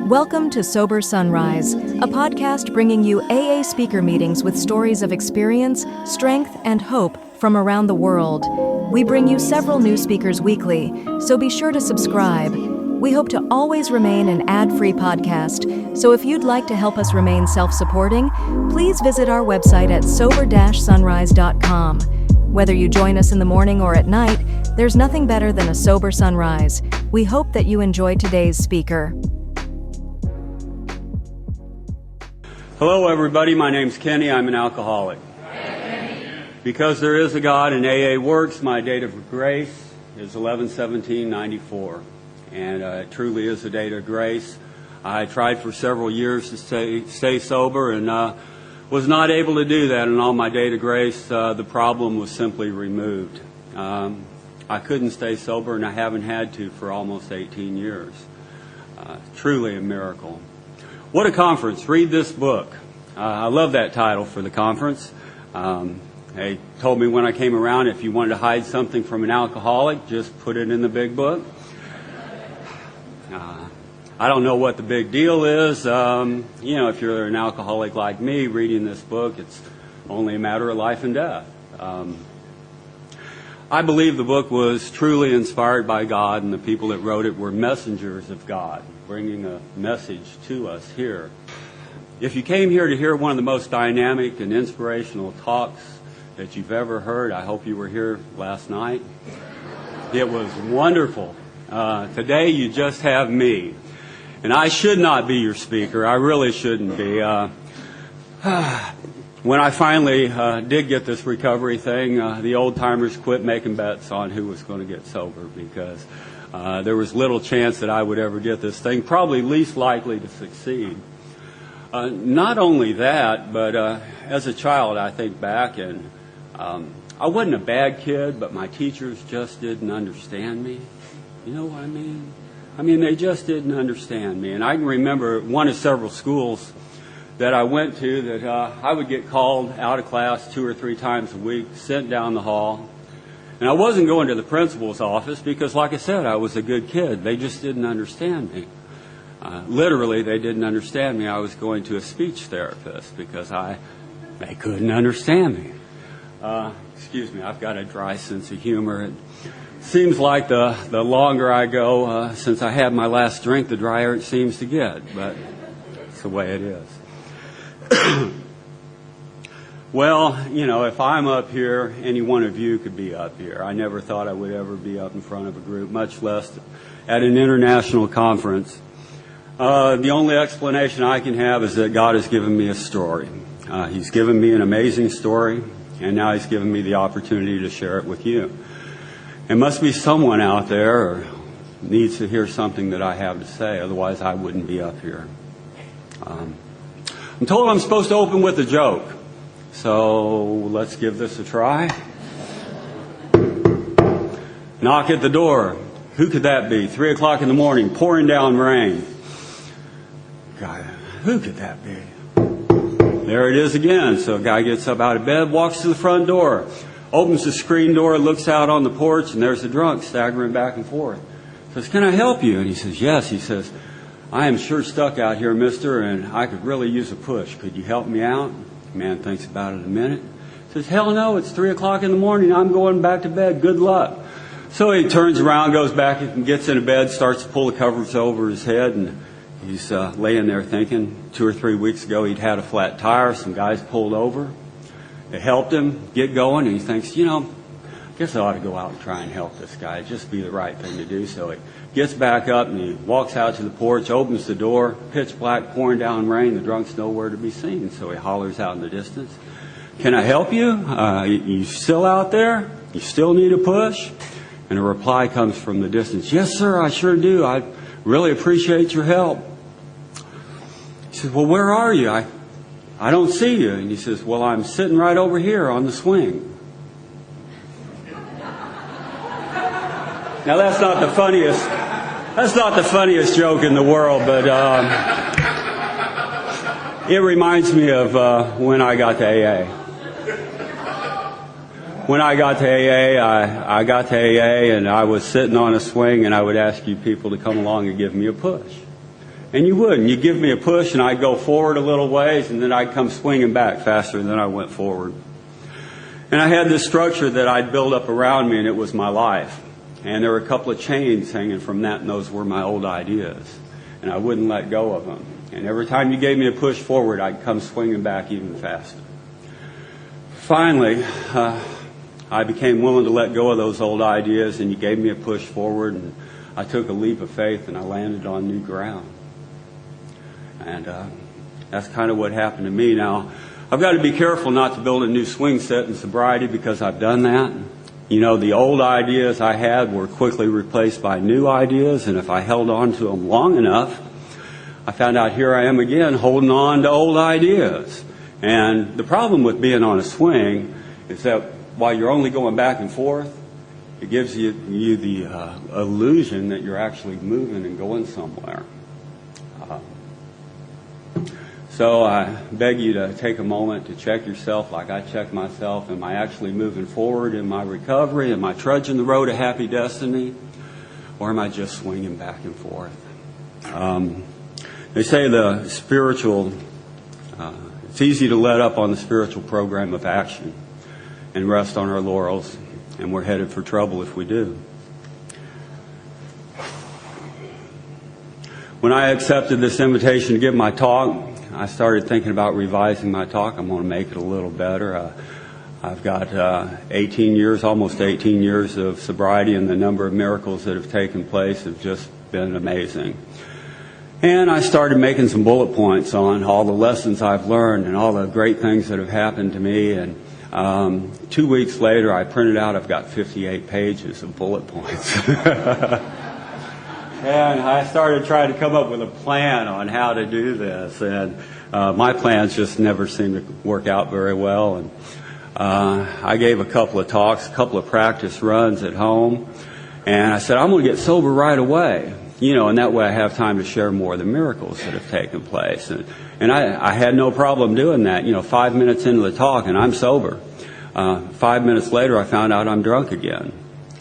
Welcome to Sober Sunrise, a podcast bringing you AA speaker meetings with stories of experience, strength, and hope from around the world. We bring you several new speakers weekly, so be sure to subscribe. We hope to always remain an ad-free podcast, so if you'd like to help us remain self-supporting, please visit our website at sober-sunrise.com. Whether you join us in the morning or at night, there's nothing better than a sober sunrise. We hope that you enjoy today's speaker. Hello everybody, my name's Kenny, I'm an alcoholic. Because there is a God and AA works, my date of grace is 11/17/94. And it truly is a date of grace. I tried for several years to stay sober and was not able to do that. And on my date of grace, the problem was simply removed. I couldn't stay sober, and I haven't had to for almost 18 years. Truly a miracle. What a conference. Read this book. I love that title for the conference. They told me when I came around, if you wanted to hide something from an alcoholic, just put it in the big book. I don't know what the big deal is. If you're an alcoholic like me, reading this book, it's only a matter of life and death. I believe the book was truly inspired by God, and the people that wrote it were messengers of God, bringing a message to us here. If you came here to hear one of the most dynamic and inspirational talks that you've ever heard, I hope you were here last night. It was wonderful. Today you just have me. And I should not be your speaker. I really shouldn't be. When I finally did get this recovery thing, the old-timers quit making bets on who was going to get sober because there was little chance that I would ever get this thing, probably least likely to succeed. Not only that, but as a child I think back and I wasn't a bad kid, but my teachers just didn't understand me. You know what I mean? They just didn't understand me. And I can remember one of several schools that I went to that I would get called out of class 2 or 3 times a week, sent down the hall. And I wasn't going to the principal's office because, like I said, I was a good kid. They just didn't understand me. Literally, they didn't understand me. I was going to a speech therapist because they couldn't understand me. Excuse me, I've got a dry sense of humor. It seems like the longer I go, since I had my last drink, the drier it seems to get. But it's the way it is. Well, if I'm up here, any one of you could be up here. I never thought I would ever be up in front of a group, much less at an international conference. The only explanation I can have is that God has given me a story. He's given me an amazing story, and now He's given me the opportunity to share it with you. There must be someone out there who needs to hear something that I have to say, otherwise I wouldn't be up here. I'm told I'm supposed to open with a joke, so let's give this a try. Knock at the door. Who could that be? 3 o'clock in the morning, pouring down rain. God, who could that be? There it is again. So a guy gets up out of bed, walks to the front door, opens the screen door, looks out on the porch, and there's a drunk staggering back and forth. Says, "Can I help you?" And he says, "Yes." He says, "I am sure stuck out here, mister, and I could really use a push. Could you help me out?" The man thinks about it a minute. Says, "Hell no, it's 3 o'clock in the morning. I'm going back to bed. Good luck." So he turns around, goes back and gets into bed, starts to pull the covers over his head, and he's laying there thinking 2 or 3 weeks ago he'd had a flat tire. Some guys pulled over. They helped him get going, and he thinks, I guess I ought to go out and try and help this guy. It'd just be the right thing to do. So he gets back up and he walks out to the porch, opens the door, pitch black, pouring down rain. The drunk's nowhere to be seen. So he hollers out in the distance, "Can I help you? You still out there? You still need a push?" And a reply comes from the distance, "Yes, sir, I sure do. I really appreciate your help." He says, "Well, where are you? I don't see you." And he says, "Well, I'm sitting right over here on the swing." Now that's not the funniest joke in the world, but it reminds me of when I got to AA. when I got to AA, I got to AA and I was sitting on a swing and I would ask you people to come along and give me a push. And you would. And you'd give me a push and I'd go forward a little ways and then I'd come swinging back faster than I went forward. And I had this structure that I'd built up around me and it was my life. And there were a couple of chains hanging from that and those were my old ideas. And I wouldn't let go of them. And every time you gave me a push forward, I'd come swinging back even faster. Finally, I became willing to let go of those old ideas and you gave me a push forward and I took a leap of faith and I landed on new ground. And that's kind of what happened to me. Now, I've got to be careful not to build a new swing set in sobriety because I've done that. You know, the old ideas I had were quickly replaced by new ideas, and if I held on to them long enough, I found out here I am again holding on to old ideas. And the problem with being on a swing is that while you're only going back and forth, it gives you the illusion that you're actually moving and going somewhere. So I beg you to take a moment to check yourself like I check myself. Am I actually moving forward in my recovery? Am I trudging the road to happy destiny? Or am I just swinging back and forth? They say the spiritual, it's easy to let up on the spiritual program of action and rest on our laurels, and we're headed for trouble if we do. When I accepted this invitation to give my talk, I started thinking about revising my talk. I'm going to make it a little better. I've got almost 18 years of sobriety, and the number of miracles that have taken place have just been amazing. And I started making some bullet points on all the lessons I've learned and all the great things that have happened to me. And 2 weeks later, I printed out, I've got 58 pages of bullet points. And I started trying to come up with a plan on how to do this. And my plans just never seemed to work out very well. And I gave a couple of talks, a couple of practice runs at home. And I said, I'm going to get sober right away. You know, and that way I have time to share more of the miracles that have taken place. And I had no problem doing that. You know, 5 minutes into the talk and I'm sober. 5 minutes later I found out I'm drunk again.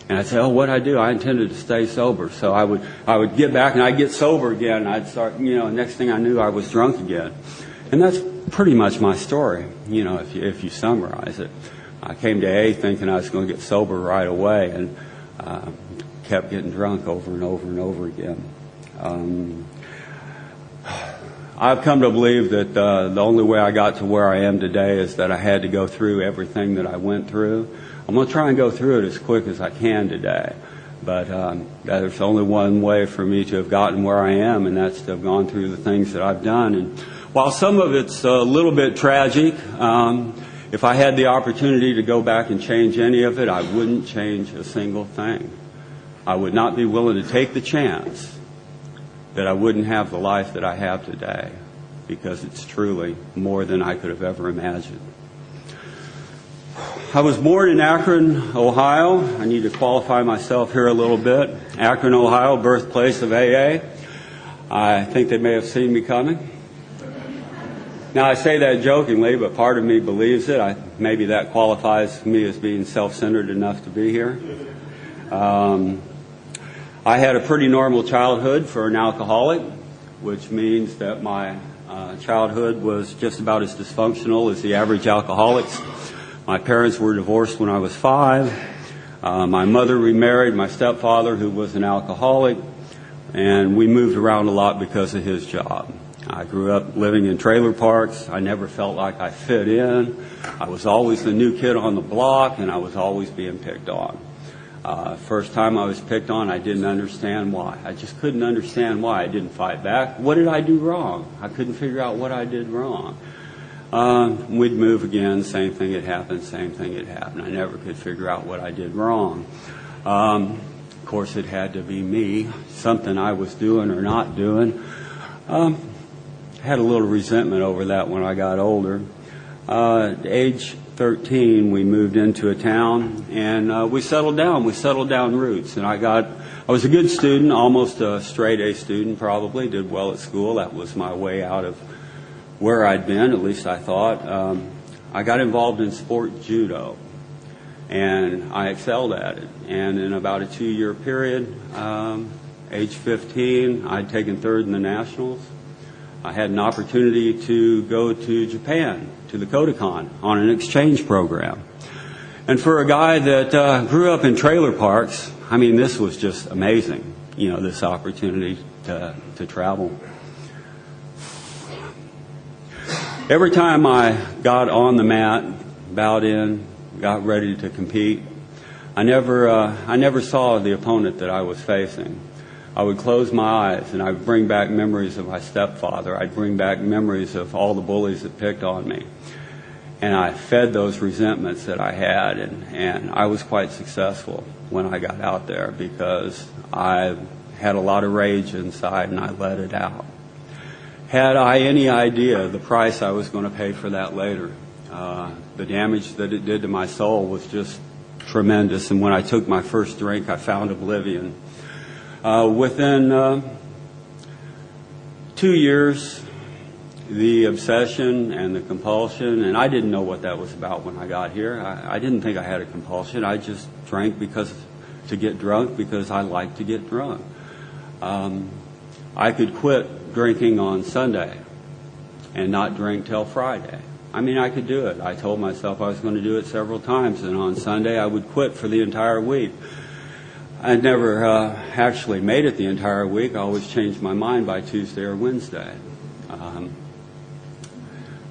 And I'd say, oh, what'd I do? I intended to stay sober. So I would get back and I'd get sober again. And I'd start, you know, next thing I knew I was drunk again. And that's pretty much my story, you know, if you summarize it. I came to AA thinking I was going to get sober right away and kept getting drunk over and over and over again. I've come to believe that the only way I got to where I am today is that I had to go through everything that I went through. I'm going to try and go through it as quick as I can today. But there's only one way for me to have gotten where I am, and that's to have gone through the things that I've done. And while some of it's a little bit tragic, if I had the opportunity to go back and change any of it, I wouldn't change a single thing. I would not be willing to take the chance that I wouldn't have the life that I have today, because it's truly more than I could have ever imagined. I was born in Akron, Ohio. I need to qualify myself here a little bit. Akron, Ohio, birthplace of AA. I think they may have seen me coming. Now, I say that jokingly, but part of me believes it. Maybe that qualifies me as being self-centered enough to be here. I had a pretty normal childhood for an alcoholic, which means that my childhood was just about as dysfunctional as the average alcoholic's. My parents were divorced when I was 5. My mother remarried my stepfather, who was an alcoholic, and we moved around a lot because of his job. I grew up living in trailer parks. I never felt like I fit in. I was always the new kid on the block, and I was always being picked on. First time I was picked on, I didn't understand why. I just couldn't understand why. I didn't fight back. What did I do wrong? I couldn't figure out what I did wrong. We'd move again, same thing had happened, same thing had happened. I never could figure out what I did wrong. Of course, it had to be me, something I was doing or not doing. Had a little resentment over that when I got older. At age 13, we moved into a town, and we settled down. We settled down roots, and I was a good student, almost a straight A student probably, did well at school. That was my way out of where I'd been, at least I thought. I got involved in sport judo. and I excelled at it. And in about a 2-year period, age 15, I'd taken third in the nationals. I had an opportunity to go to Japan, to the Kodokan, on an exchange program. And for a guy that grew up in trailer parks, I mean, this was just amazing, this opportunity to travel. Every time I got on the mat, bowed in, got ready to compete, I never saw the opponent that I was facing. I would close my eyes and I would bring back memories of my stepfather. I'd bring back memories of all the bullies that picked on me. And I fed those resentments that I had, and I was quite successful when I got out there because I had a lot of rage inside and I let it out. Had I any idea the price I was going to pay for that later, the damage that it did to my soul was just tremendous. And when I took my first drink, I found oblivion. Within 2 years, the obsession and the compulsion, and I didn't know what that was about when I got here. I didn't think I had a compulsion. I just drank to get drunk because I liked to get drunk. I could quit drinking on Sunday and not drink till Friday. I mean, I could do it. I told myself I was going to do it several times, and on Sunday I would quit for the entire week. I never actually made it the entire week. I always changed my mind by Tuesday or Wednesday.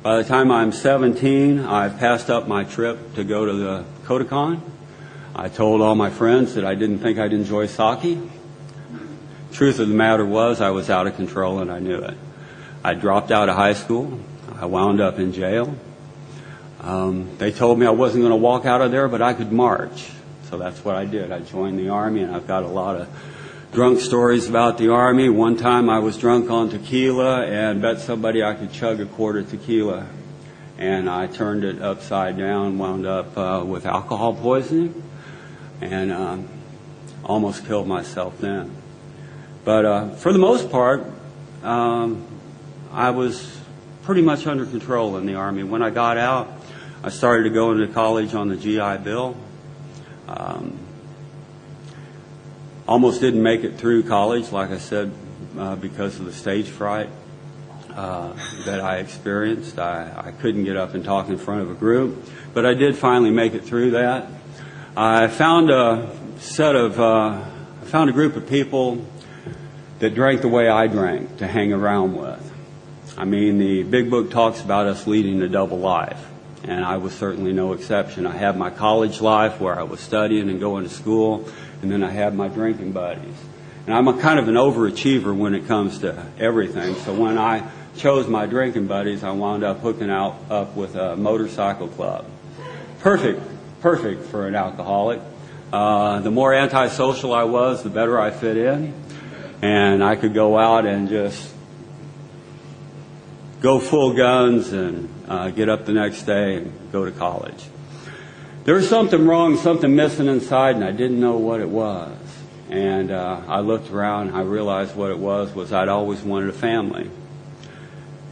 By the time I'm 17, I've passed up my trip to go to the Kodokan. I told all my friends that I didn't think I'd enjoy sake. Truth of the matter was I was out of control and I knew it. I dropped out of high school. I wound up in jail. They told me I wasn't going to walk out of there, but I could march. So that's what I did. I joined the Army, and I've got a lot of drunk stories about the Army. One time I was drunk on tequila and bet somebody I could chug a quart of tequila. And I turned it upside down, wound up with alcohol poisoning, and almost killed myself then. But for the most part, I was pretty much under control in the Army. When I got out, I started to go into college on the GI Bill. Almost didn't make it through college, like I said, because of the stage fright that I experienced. I couldn't get up and talk in front of a group, but I did finally make it through that. I found a group of people that drank the way I drank to hang around with. I mean, the big book talks about us leading a double life, and I was certainly no exception. I had my college life where I was studying and going to school, and then I had my drinking buddies. And I'm a kind of an overachiever when it comes to everything, so when I chose my drinking buddies, I wound up hooking up with a motorcycle club. Perfect for an alcoholic. The more antisocial I was, the better I fit in, and I could go out and just go full guns and get up the next day and go to college. There was something wrong, something missing inside, and I didn't know what it was. And I looked around and I realized what it was I'd always wanted a family.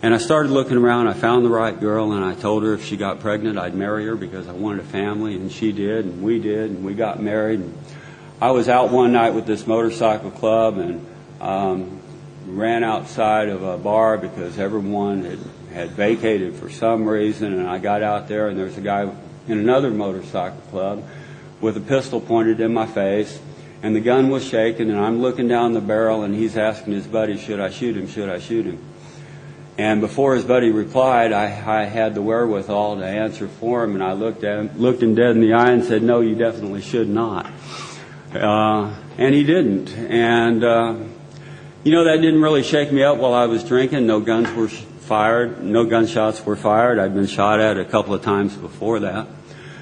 And I started looking around, I found the right girl, and I told her if she got pregnant, I'd marry her because I wanted a family, and she did, and we got married. And I was out one night with this motorcycle club and ran outside of a bar because everyone had vacated for some reason, and I got out there, and there's a guy in another motorcycle club with a pistol pointed in my face, and the gun was shaking, and I'm looking down the barrel, and he's asking his buddy, should I shoot him, should I shoot him? And before his buddy replied, I had the wherewithal to answer for him, and I looked him dead in the eye and said, no, you definitely should not. And he didn't. And, that didn't really shake me up while I was drinking. No guns were fired. No gunshots were fired. I'd been shot at a couple of times before that.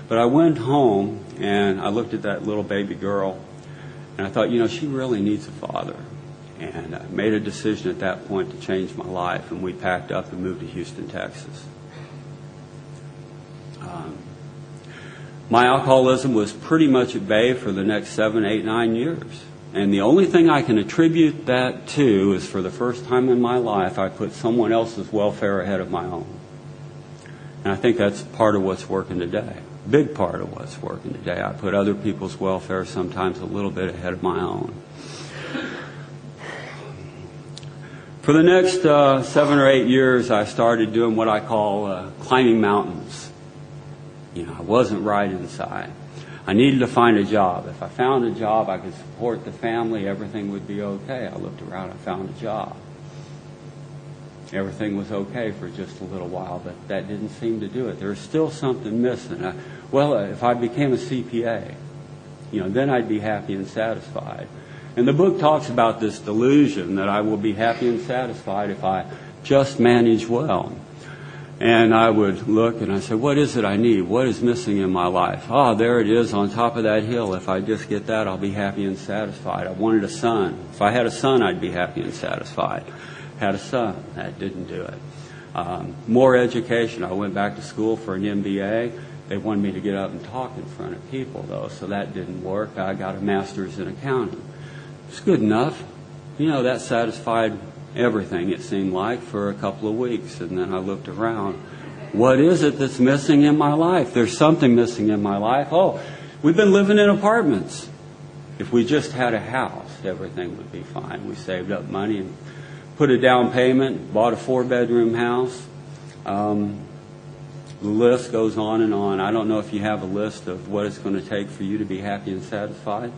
But I went home, and I looked at that little baby girl, and I thought, she really needs a father. And I made a decision at that point to change my life, and we packed up and moved to Houston, Texas. My alcoholism was pretty much at bay for the next 7, 8, 9 years. And the only thing I can attribute that to is for the first time in my life, I put someone else's welfare ahead of my own. And I think that's part of what's working today. big part of what's working today. I put other people's welfare sometimes a little bit ahead of my own. For the next 7 or 8 years, I started doing what I call climbing mountains. I wasn't right inside. I needed to find a job. If I found a job, I could support the family, everything would be okay. I looked around, I found a job. Everything was okay for just a little while, but that didn't seem to do it. There was still something missing. If I became a CPA, then I'd be happy and satisfied. And the book talks about this delusion that I will be happy and satisfied if I just manage well. And I would look and I said, what is it I need? What is missing in my life? Oh, there it is on top of that hill. If I just get that, I'll be happy and satisfied. I wanted a son. If I had a son, I'd be happy and satisfied. Had a son. That didn't do it. More education. I went back to school for an MBA. They wanted me to get up and talk in front of people, though, so that didn't work. I got a master's in accounting. It's good enough. That satisfied everything, it seemed like, for a couple of weeks. And then I looked around. What is it that's missing in my life? There's something missing in my life. Oh, we've been living in apartments. If we just had a house, everything would be fine. We saved up money and put a down payment, bought a 4-bedroom house. The list goes on and on. I don't know if you have a list of what it's going to take for you to be happy and satisfied.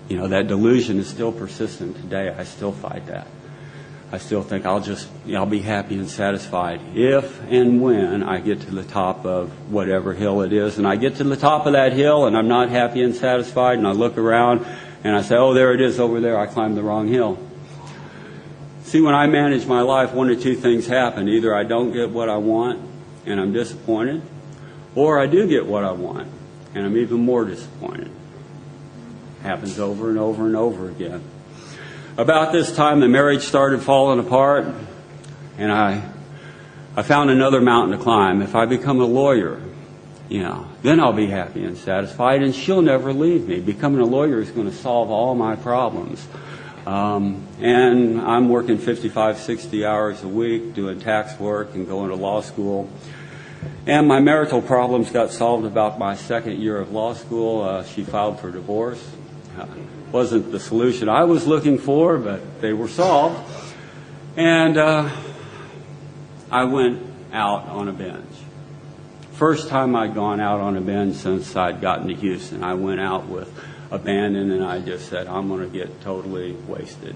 That delusion is still persistent today. I still fight that. I still think I'll be happy and satisfied if and when I get to the top of whatever hill it is. And I get to the top of that hill and I'm not happy and satisfied, and I look around and I say, oh, there it is over there. I climbed the wrong hill. See, when I manage my life, one or two things happen. Either I don't get what I want and I'm disappointed, or I do get what I want and I'm even more disappointed. Happens over and over and over again. About this time, the marriage started falling apart, and I found another mountain to climb. If I become a lawyer, then I'll be happy and satisfied, and she'll never leave me. Becoming a lawyer is going to solve all my problems. And I'm working 55, 60 hours a week, doing tax work and going to law school. And my marital problems got solved about my second year of law school. She filed for divorce. Wasn't the solution I was looking for, but they were solved. And I went out on a binge. First time I'd gone out on a binge since I'd gotten to Houston. I went out with abandon, and I just said, I'm going to get totally wasted.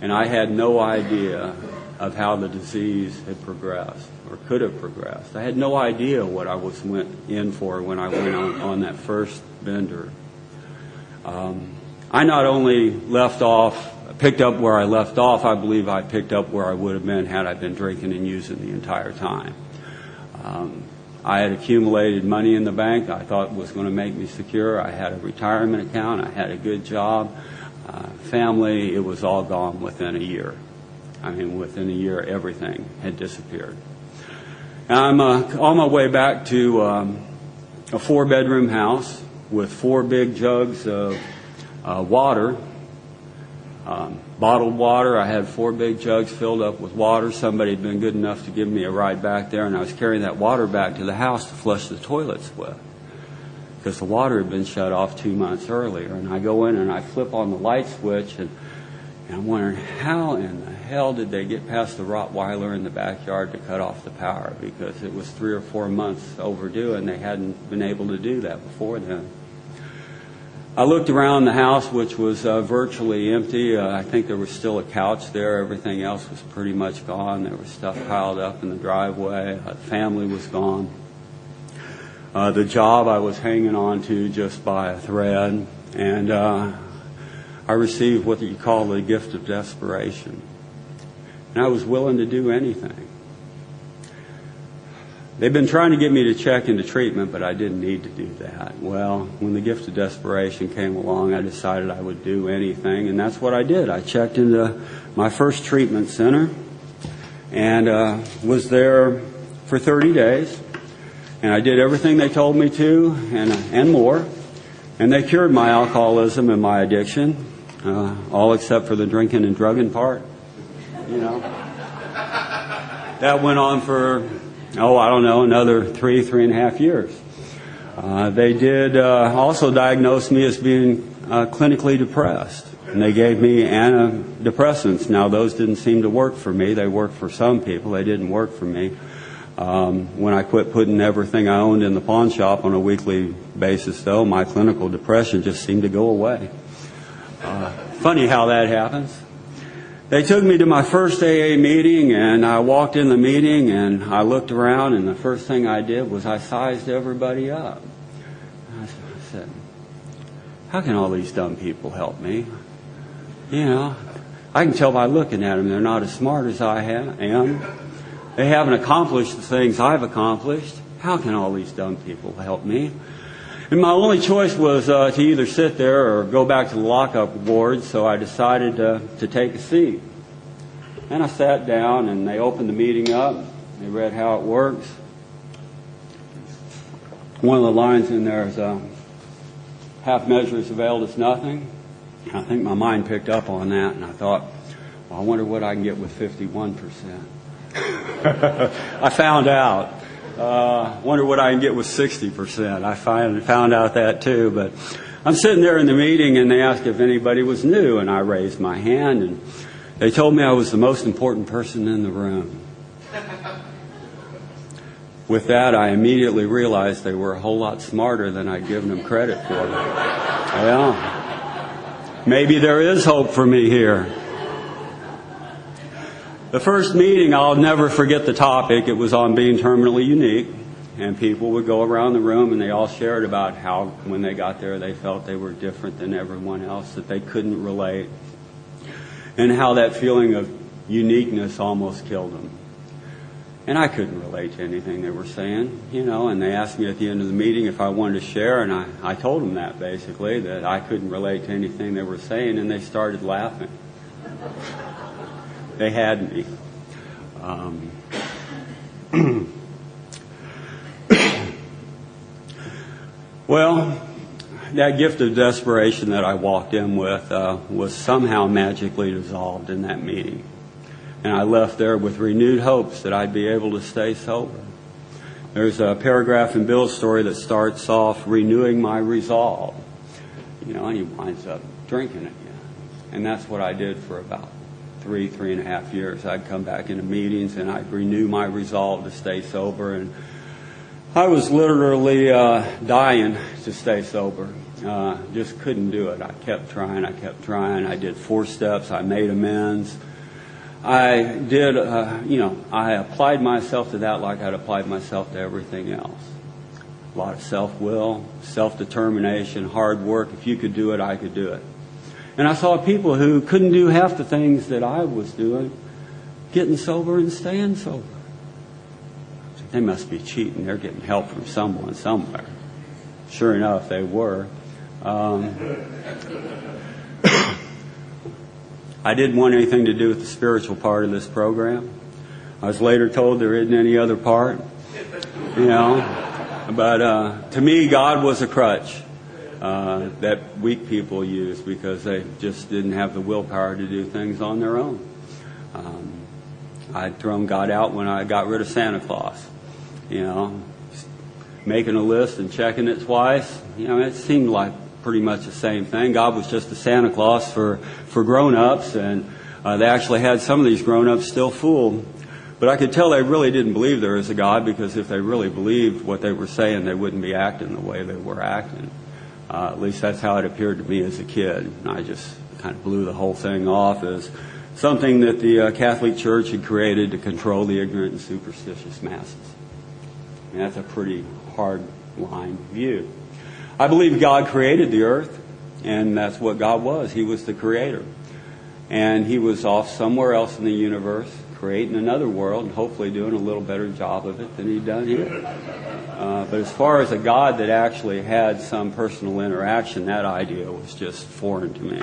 And I had no idea of how the disease had progressed or could have progressed. I had no idea what I went in for when I went on that first bender. I not only picked up where I left off, I believe I picked up where I would have been had I been drinking and using the entire time. I had accumulated money in the bank I thought was going to make me secure. I had a retirement account. I had a good job. Family, it was all gone within a year. Within a year, everything had disappeared. And I'm on my way back to a 4-bedroom house with 4 big jugs of water, bottled water. I had 4 big jugs filled up with water. Somebody had been good enough to give me a ride back there, and I was carrying that water back to the house to flush the toilets with, because the water had been shut off 2 months earlier. And I go in and I flip on the light switch, and I'm wondering, how in the hell did they get past the Rottweiler in the backyard to cut off the power? Because it was 3 or 4 months overdue, and they hadn't been able to do that before then. I looked around the house, which was virtually empty. I think there was still a couch there. Everything else was pretty much gone. There was stuff piled up in the driveway. The family was gone. The job I was hanging on to just by a thread. And I received what you call the gift of desperation. And I was willing to do anything. They've been trying to get me to check into treatment, but I didn't need to do that. Well, when the gift of desperation came along, I decided I would do anything, and that's what I did. I checked into my first treatment center and was there for 30 days, and I did everything they told me to and more, and they cured my alcoholism and my addiction, all except for the drinking and drugging part. That went on for I don't know, another 3.5 years. They did also diagnose me as being clinically depressed, and they gave me antidepressants. Now, those didn't seem to work for me. They worked for some people. They didn't work for me. When I quit putting everything I owned in the pawn shop on a weekly basis, though, my clinical depression just seemed to go away. Funny how that happens. They took me to my first AA meeting, and I walked in the meeting, and I looked around, and the first thing I did was I sized everybody up. I said, how can all these dumb people help me? You know, I can tell by looking at them they're not as smart as I am. They haven't accomplished the things I've accomplished. How can all these dumb people help me? And my only choice was to either sit there or go back to the lockup ward, so I decided to take a seat. And I sat down, and they opened the meeting up. They read how it works. One of the lines in there is, half measures availed us nothing. I think my mind picked up on that, and I thought, well, I wonder what I can get with 51%. I found out. Wonder what I can get with 60%. I found out that too. But I'm sitting there in the meeting, and they asked if anybody was new, and I raised my hand, and they told me I was the most important person in the room. With that, I immediately realized they were a whole lot smarter than I'd given them credit for. Well, maybe there is hope for me here. The first meeting, I'll never forget the topic. It was on being terminally unique. And people would go around the room, and they all shared about how when they got there they felt they were different than everyone else, that they couldn't relate, and how that feeling of uniqueness almost killed them. And I couldn't relate to anything they were saying, you know, and they asked me at the end of the meeting if I wanted to share, and I told them that basically, that I couldn't relate to anything they were saying, and they started laughing. They had me. Well, that gift of desperation that I walked in with was somehow magically dissolved in that meeting. And I left there with renewed hopes that I'd be able to stay sober. There's a paragraph in Bill's story that starts off, renewing my resolve. You know, and he winds up drinking again. And that's what I did for about 3.5 years. I'd come back into meetings, and I'd renew my resolve to stay sober. And I was literally dying to stay sober. Just couldn't do it. I kept trying. I did 4 steps. I made amends. I did, I applied myself to that like I'd applied myself to everything else. A lot of self-will, self-determination, hard work. If you could do it, I could do it. And I saw people who couldn't do half the things that I was doing, getting sober and staying sober. They must be cheating. They're getting help from someone somewhere. Sure enough, they were. I didn't want anything to do with the spiritual part of this program. I was later told there isn't any other part, you know. But to me, God was a crutch that weak people use because they just didn't have the willpower to do things on their own. I'd thrown God out when I got rid of Santa Claus. You know, making a list and checking it twice. You know, it seemed like pretty much the same thing. God was just a Santa Claus for grown-ups, and they actually had some of these grown-ups still fooled. But I could tell they really didn't believe there was a God, because if they really believed what they were saying, they wouldn't be acting the way they were acting. At least that's how it appeared to me as a kid. And I just kind of blew the whole thing off as something that the Catholic Church had created to control the ignorant and superstitious masses. And that's a pretty hard-line view. I believe God created the earth, and that's what God was. He was the creator. And he was off somewhere else in the universe, creating another world, and hopefully doing a little better job of it than he'd done here. But as far as a God that actually had some personal interaction, that idea was just foreign to me.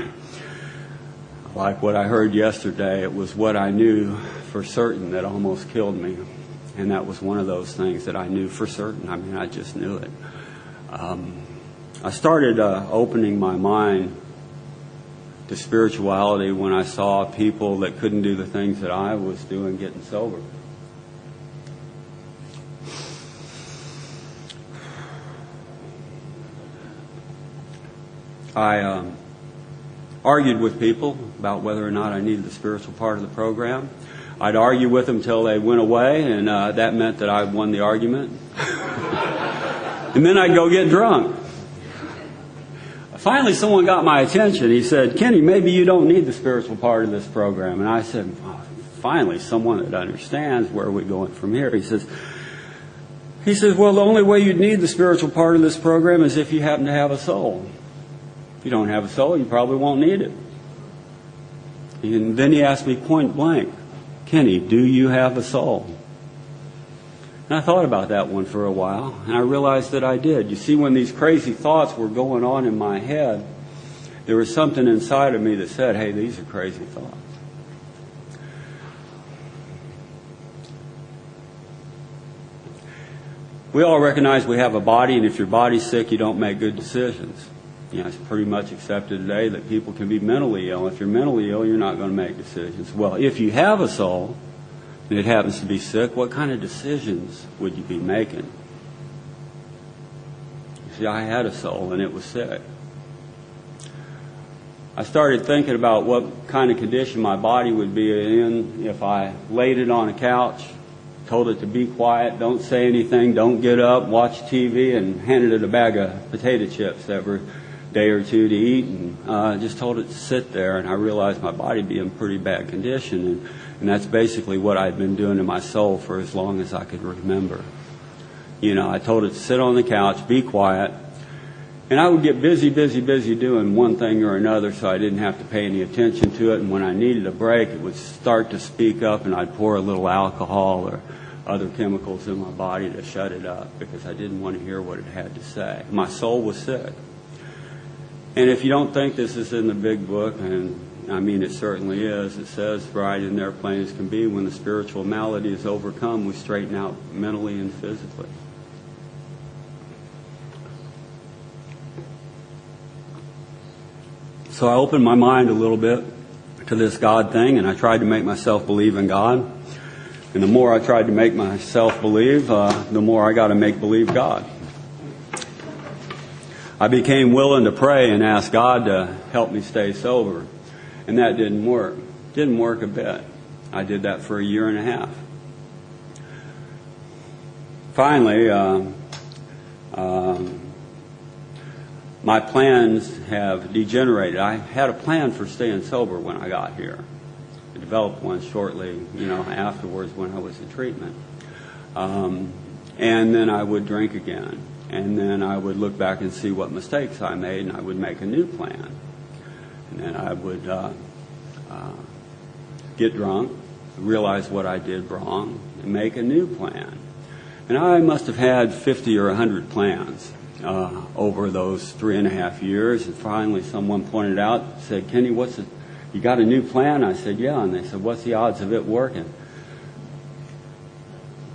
Like what I heard yesterday, it was what I knew for certain that almost killed me. And that was one of those things that I knew for certain. I mean, I just knew it. I started opening my mind to spirituality when I saw people that couldn't do the things that I was doing getting sober. I argued with people about whether or not I needed the spiritual part of the program. I'd argue with them till they went away, and that meant that I won the argument. And then I'd go get drunk. Finally, someone got my attention. He said, "Kenny, maybe you don't need the spiritual part of this program." And I said, "Oh, finally, someone that understands where are we going from here." He says, "Well, the only way you'd need the spiritual part of this program is if you happen to have a soul. If you don't have a soul, you probably won't need it." And then he asked me point blank, "Kenny, do you have a soul?" And I thought about that one for a while, and I realized that I did. You see, when these crazy thoughts were going on in my head, there was something inside of me that said, "Hey, these are crazy thoughts." We all recognize we have a body, and if your body's sick, you don't make good decisions. You know, it's pretty much accepted today that people can be mentally ill. If you're mentally ill, you're not going to make decisions. Well, if you have a soul, and it happens to be sick, what kind of decisions would you be making? You see, I had a soul, and it was sick. I started thinking about what kind of condition my body would be in if I laid it on a couch, told it to be quiet, don't say anything, don't get up, watch TV, and handed it a bag of potato chips every day or two to eat, and just told it to sit there. And I realized my body would be in pretty bad condition, and that's basically what I'd been doing to my soul for as long as I could remember. You know, I told it to sit on the couch, be quiet, and I would get busy doing one thing or another, so I didn't have to pay any attention to it. And when I needed a break, it would start to speak up, and I'd pour a little alcohol or other chemicals in my body to shut it up because I didn't want to hear what it had to say. My soul was sick. And if you don't think this is in the big book, and I mean it certainly is, it says right in there plain as can be, when the spiritual malady is overcome, we straighten out mentally and physically. So I opened my mind a little bit to this God thing, and I tried to make myself believe in God. And the more I tried to make myself believe, the more I got to make believe God. I became willing to pray and ask God to help me stay sober. And that didn't work. Didn't work a bit. I did that for a year and a half. Finally, my plans have degenerated. I had a plan for staying sober when I got here. I developed one shortly, afterwards when I was in treatment. And then I would drink again. And then I would look back and see what mistakes I made, and I would make a new plan. And then I would get drunk, realize what I did wrong, and make a new plan. And I must have had 50 or 100 plans over those 3.5 years. And finally someone pointed out, said, "Kenny, you got a new plan?" I said, "Yeah." And they said, "What's the odds of it working?"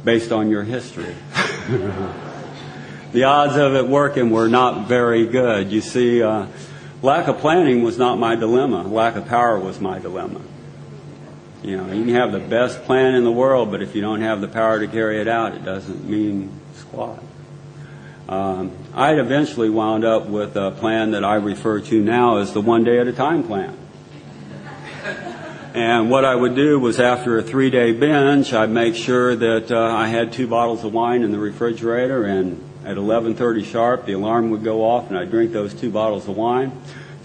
"Based on your history." The odds of it working were not very good. You see, lack of planning was not my dilemma. Lack of power was my dilemma. You can have the best plan in the world, but if you don't have the power to carry it out, it doesn't mean squat. I eventually wound up with a plan that I refer to now as the 1 day at a time plan. And what I would do was, after a 3-day binge, I'd make sure that I had 2 bottles of wine in the refrigerator, and at 11:30 sharp, the alarm would go off, and I'd drink those 2 bottles of wine,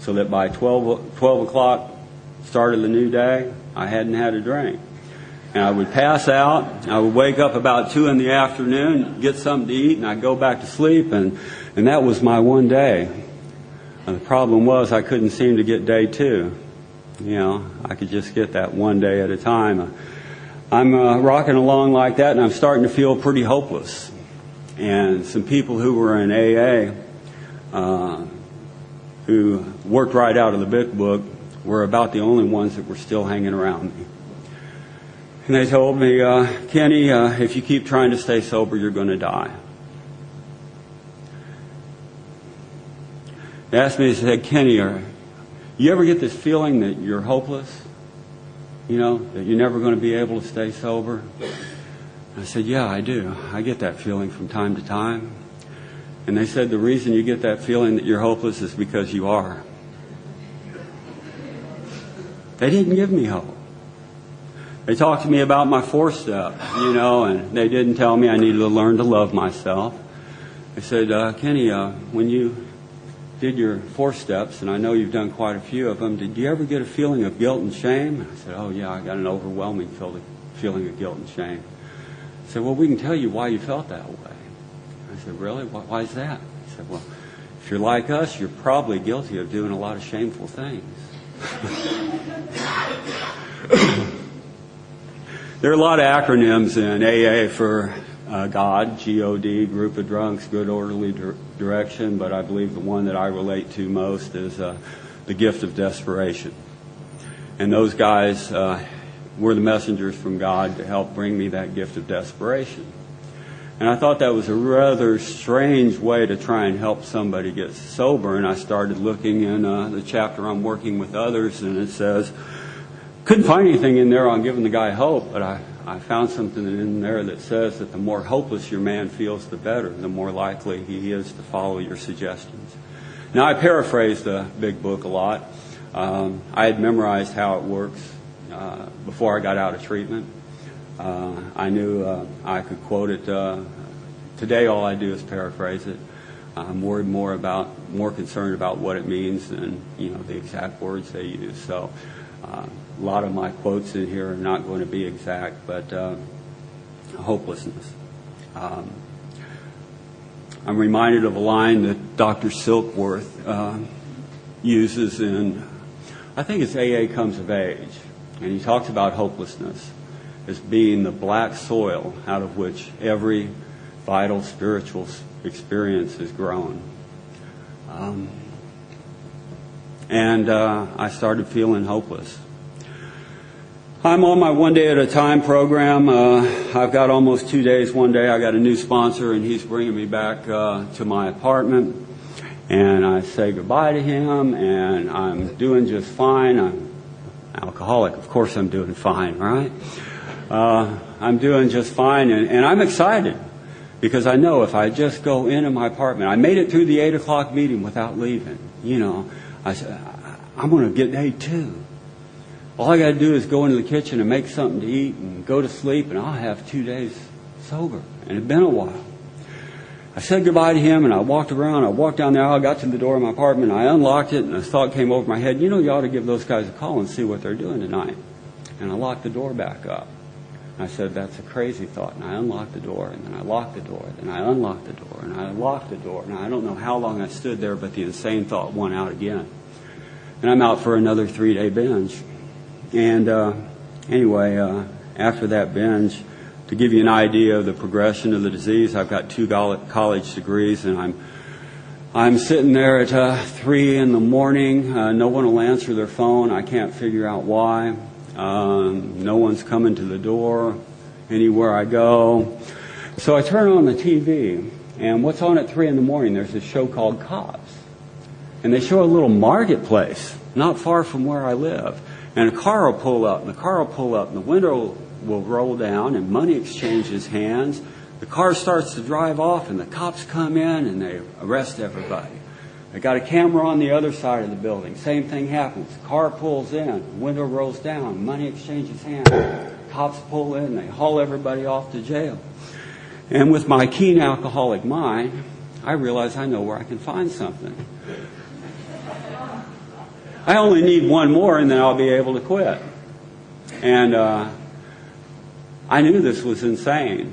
so that by 12 o'clock, start of the new day, I hadn't had a drink. And I would pass out. I would wake up about 2 in the afternoon, get something to eat, and I'd go back to sleep, and that was my 1 day. And the problem was I couldn't seem to get day 2. I could just get that 1 day at a time. I'm rocking along like that, and I'm starting to feel pretty hopeless. And some people who were in AA, who worked right out of the big book, were about the only ones that were still hanging around me. And they told me, "Kenny, if you keep trying to stay sober, you're going to die." They asked me, they said, "Kenny, you ever get this feeling that you're hopeless? That you're never going to be able to stay sober?" I said, "Yeah, I do. I get that feeling from time to time." And they said the reason you get that feeling that you're hopeless is because you are. They didn't give me hope. They talked to me about my 4-step, and they didn't tell me I needed to learn to love myself. They said, Kenny, when you did your 4 steps, and I know you've done quite a few of them, did you ever get a feeling of guilt and shame? I said, oh yeah, I got an overwhelming feeling of guilt and shame. They said, well, we can tell you why you felt that way. I said, really? Why is that? He said, well, if you're like us, you're probably guilty of doing a lot of shameful things. There are a lot of acronyms in AA for God, G-O-D, Group of Drunks, Good Orderly Direction, but I believe the one that I relate to most is the gift of desperation. And those guys were the messengers from God to help bring me that gift of desperation. And I thought that was a rather strange way to try and help somebody get sober, and I started looking in the chapter on working with others, and it says, couldn't find anything in there on giving the guy hope, but I found something in there that says that the more hopeless your man feels, the better, the more likely he is to follow your suggestions. Now, I paraphrased the big book a lot. I had memorized how it works before I got out of treatment. I knew I could quote it. Today, all I do is paraphrase it. I'm worried more concerned about what it means than the exact words they use. So a lot of my quotes in here are not going to be exact, but hopelessness. I'm reminded of a line that Dr. Silkworth uses in, I think it's AA Comes of Age, and he talks about hopelessness as being the black soil out of which every vital spiritual experience is grown. And I started feeling hopeless. I'm on my one day at a time program. I've got almost 2 days. One day I got a new sponsor, and he's bringing me back to my apartment. And I say goodbye to him, and I'm doing just fine. I'm alcoholic. Of course I'm doing fine, right? I'm doing just fine, and I'm excited because I know if I just go into my apartment, I made it through the 8 o'clock meeting without leaving. I said, I'm going to get day 2. All I got to do is go into the kitchen and make something to eat and go to sleep, and I'll have 2 days sober. And it'd been a while. I said goodbye to him, and I walked around. I walked down the aisle, got to the door of my apartment, I unlocked it, and a thought came over my head, you ought to give those guys a call and see what they're doing tonight. And I locked the door back up. I said, that's a crazy thought. And I unlocked the door, and then I locked the door, and I unlocked the door, and I locked the door. And I don't know how long I stood there, but the insane thought won out again. And I'm out for another 3-day binge. And anyway, after that binge, to give you an idea of the progression of the disease, I've got 2 college degrees, and I'm sitting there at 3 in the morning. No one will answer their phone. I can't figure out why. No one's coming to the door anywhere I go. So I turn on the TV, and what's on at 3 in the morning? There's this show called Cops. And they show a little marketplace not far from where I live. And a car will pull up, and the car will pull up, and the window will roll down, and money exchanges hands. The car starts to drive off, and the cops come in, and they arrest everybody. They got a camera on the other side of the building. Same thing happens. Car pulls in, window rolls down, money exchanges hands. Cops pull in, they haul everybody off to jail. And with my keen alcoholic mind, I realize I know where I can find something. I only need one more, and then I'll be able to quit. And I knew this was insane.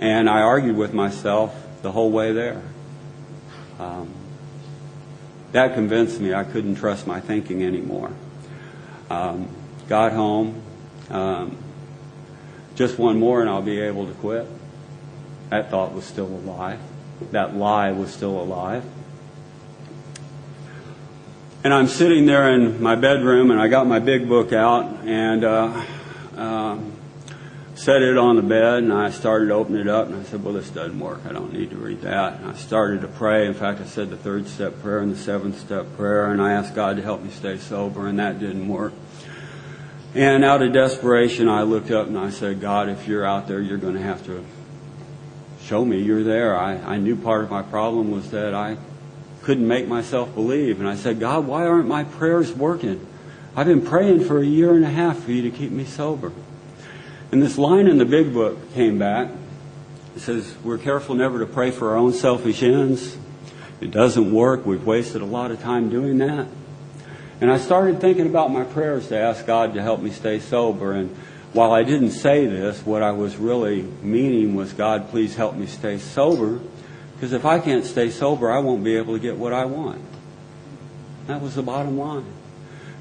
And I argued with myself the whole way there. That convinced me I couldn't trust my thinking anymore. Got home. Just one more and I'll be able to quit. That thought was still alive. That lie was still alive. And I'm sitting there in my bedroom, and I got my big book out and set it on the bed, and I started to open it up, and I said, well, this doesn't work. I don't need to read that. And I started to pray. In fact, I said the 3rd step prayer and the 7th step prayer, and I asked God to help me stay sober, and that didn't work. And out of desperation, I looked up and I said, God, if you're out there, you're going to have to show me you're there. I knew part of my problem was that I couldn't make myself believe. And I said, God, why aren't my prayers working? I've been praying for a year and a half for you to keep me sober. And this line in the big book came back. It says, we're careful never to pray for our own selfish ends. It doesn't work. We've wasted a lot of time doing that. And I started thinking about my prayers to ask God to help me stay sober. And while I didn't say this, what I was really meaning was, God, please help me stay sober. Because if I can't stay sober, I won't be able to get what I want. That was the bottom line.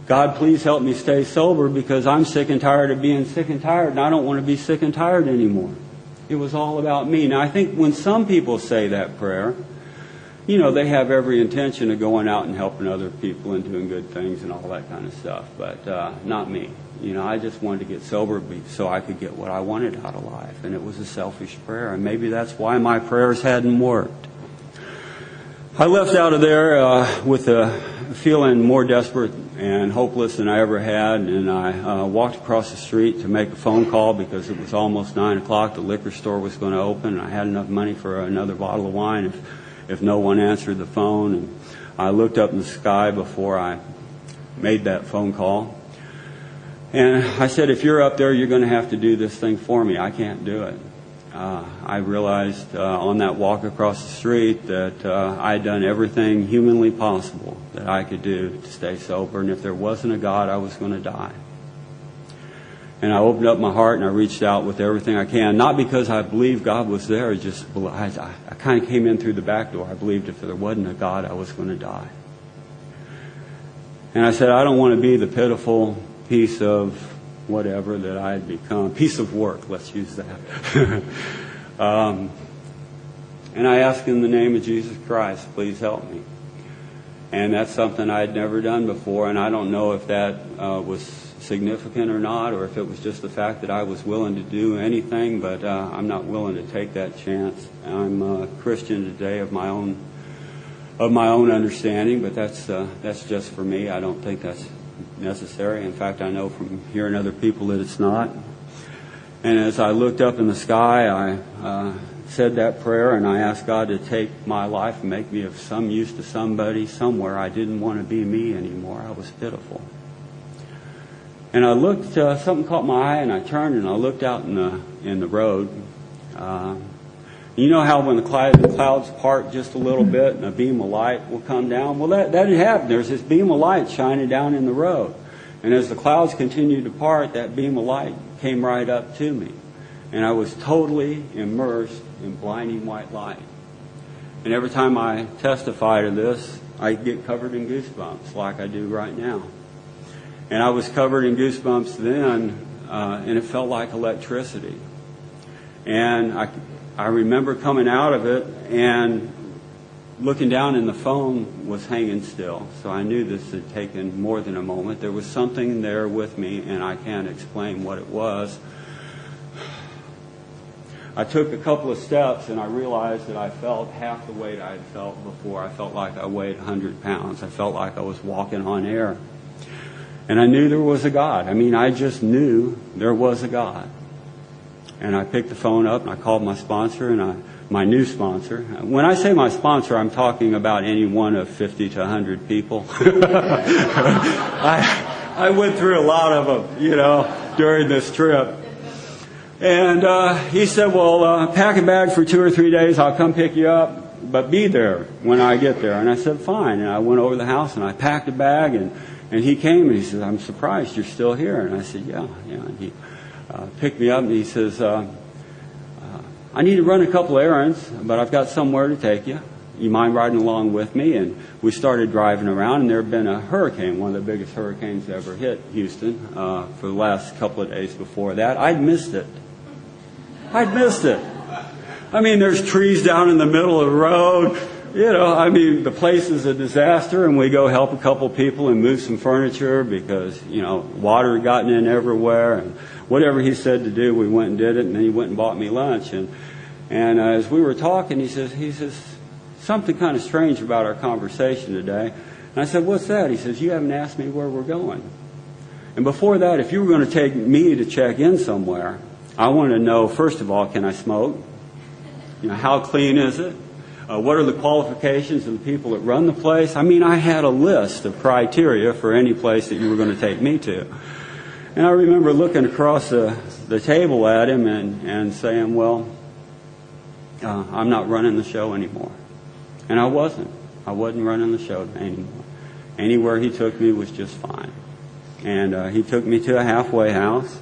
God, please help me stay sober because I'm sick and tired of being sick and tired, and I don't want to be sick and tired anymore. It was all about me. Now, I think when some people say that prayer, you know, they have every intention of going out and helping other people and doing good things and all that kind of stuff, but not me. You know, I just wanted to get sober so I could get what I wanted out of life, and it was a selfish prayer, and maybe that's why my prayers hadn't worked. I left out of there with a feeling more desperate and hopeless than I ever had, and I walked across the street to make a phone call because it was almost 9 o'clock. The liquor store was going to open, and I had enough money for another bottle of wine if no one answered the phone. And I looked up in the sky before I made that phone call. And I said, if you're up there, you're going to have to do this thing for me. I can't do it. I realized on that walk across the street that I had done everything humanly possible that I could do to stay sober. And if there wasn't a God, I was going to die. And I opened up my heart and I reached out with everything I can. Not because I believed God was there. Just I kind of came in through the back door. I believed if there wasn't a God, I was going to die. And I said, I don't want to be the pitiful piece of whatever that I had become. Piece of work, let's use that. And I asked in the name of Jesus Christ, please help me. And that's something I had never done before, and I don't know if that was significant or not, or if it was just the fact that I was willing to do anything, but I'm not willing to take that chance. I'm a Christian today of my own understanding, but that's just for me. I don't think that's necessary. In fact, I know from hearing other people that it's not. And as I looked up in the sky, I said that prayer, and I asked God to take my life and make me of some use to somebody somewhere. I didn't want to be me anymore. I was pitiful. And I looked, something caught my eye, and I turned and I looked out in the road. You know how when the clouds part just a little bit and a beam of light will come down? Well, that had happened. There's this beam of light shining down in the road. And as the clouds continued to part, that beam of light came right up to me. And I was totally immersed in blinding white light. And every time I testify to this, I get covered in goosebumps like I do right now. And I was covered in goosebumps then, and it felt like electricity. And I remember coming out of it and looking down, and the phone was hanging still. So I knew this had taken more than a moment. There was something there with me, and I can't explain what it was. I took a couple of steps, and I realized that I felt half the weight I had felt before. I felt like I weighed 100 pounds. I felt like I was walking on air. And I knew there was a God. I mean, I just knew there was a God. And I picked the phone up and I called my sponsor and my new sponsor. When I say my sponsor, I'm talking about any one of 50 to 100 people. I went through a lot of them, during this trip. And he said, well, pack a bag for 2 or 3 days. I'll come pick you up, but be there when I get there. And I said, fine. And I went over to the house and I packed a bag, and he came and he said, I'm surprised you're still here. And I said, yeah. And he picked me up and he says, I need to run a couple errands, but I've got somewhere to take you. You mind riding along with me? And we started driving around, and there had been a hurricane, one of the biggest hurricanes ever hit Houston, for the last couple of days before that. I'd missed it. I mean, there's trees down in the middle of the road. The place is a disaster, and we go help a couple people and move some furniture because, water had gotten in everywhere. And whatever he said to do, we went and did it, and then he went and bought me lunch. And as we were talking, he says, something kind of strange about our conversation today. And I said, what's that? He says, you haven't asked me where we're going. And before that, if you were going to take me to check in somewhere, I wanted to know, first of all, can I smoke? How clean is it? What are the qualifications of the people that run the place? I mean, I had a list of criteria for any place that you were going to take me to. And I remember looking across the table at him and saying, well, I'm not running the show anymore. And I wasn't. I wasn't running the show anymore. Anywhere he took me was just fine. And he took me to a halfway house,